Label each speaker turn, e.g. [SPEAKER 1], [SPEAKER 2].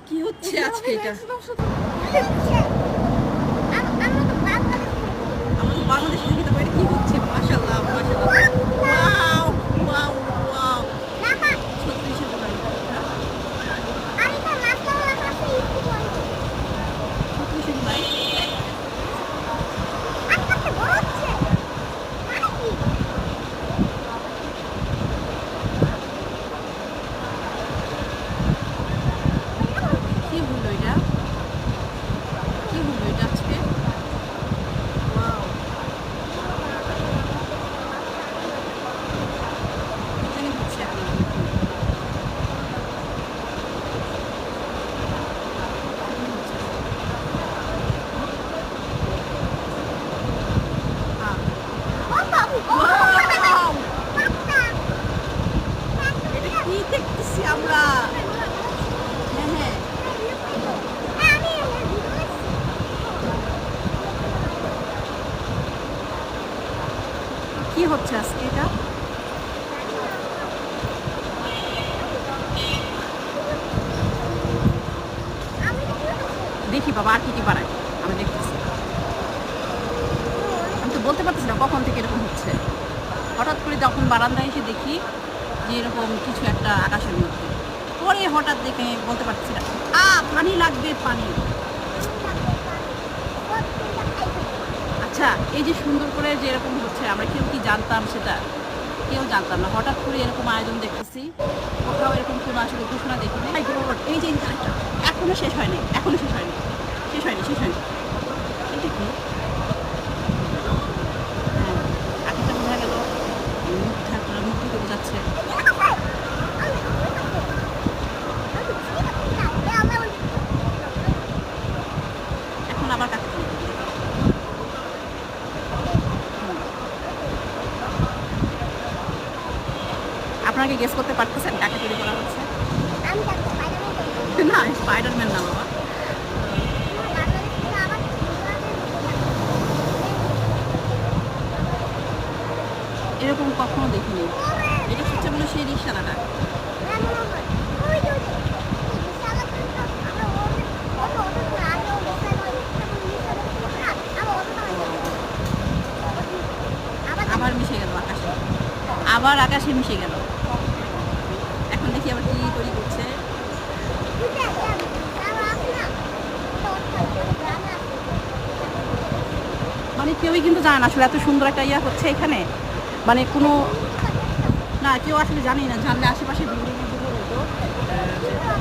[SPEAKER 1] কি হচ্ছে আজকে এটা? আমাদের বাংলাদেশে থেকে তো এটা কি হচ্ছে? মাশাআল্লাহ, মাশাআল্লাহ। ওয়াও! ওয়াও! ওয়াও! 36 এর দোকান। হ্যাঁ? 36 এর ভাই। কি হলো এটা? কি হলো এটা আজকে? ওয়াও! কি জানি হচ্ছে এখন। কি হচ্ছে? ওয়াও! এটা কি দেখতেছি আমরা? হ্যাঁ, হ্যাঁ। কি হচ্ছে আজকে এটা? দেখি বাবা আর কি বানায়। আমি দেখতেছি। আমি তো বলতে পারতেছি না কখন থেকে এরকম হচ্ছে। হঠাৎ করে যখন বারান্দায় এসে দেখি যে এরকম কিছু একটা আকাশের মধ্যে। পরে হঠাৎ দেখে বলতে পারতেছি না। পানি লাগবে পানি। আচ্ছা এই যে সুন্দর করে যে এরকম হচ্ছে আমরা কেউ কি জানতাম সেটা? কেউ জানতাম না। হঠাৎ করে এরকম আয়োজন দেখতেছি। কোথাও এরকম কোনো আসলে ঘোষণা দেখিনি। মাই গড! এই যে ইনকামটা এখনো শেষ হয়নি। এখনো শেষ হয়নি। শেষ হয়নি, শেষ হয়নি। এটা কি? হ্যাঁ, আরেকটা বোঝা গেল। মুখ থেকে বোঝাচ্ছে। এখন আবার কাকে তৈরি করবে? হুম। আপনারা কি গেস করতে পারতেছেন কাকে তৈরি করা হচ্ছে? না, স্পাইডারম্যান না বাবা। এরকম কখনো দেখিনি। এটা হচ্ছে মনে হয় সেই রিকশাওয়ালাটা। আবার মিশে গেল আকাশে। আবার আকাশে মিশে গেল। এখন দেখি আবার কি তৈরি করছে। মানে কেউই কিন্তু জানে না আসলে এত সুন্দর একটা ইয়া হচ্ছে এখানে। মানে কোনো না কেউ আসলে জানেই না। জানলে আশেপাশে বিল্ডিং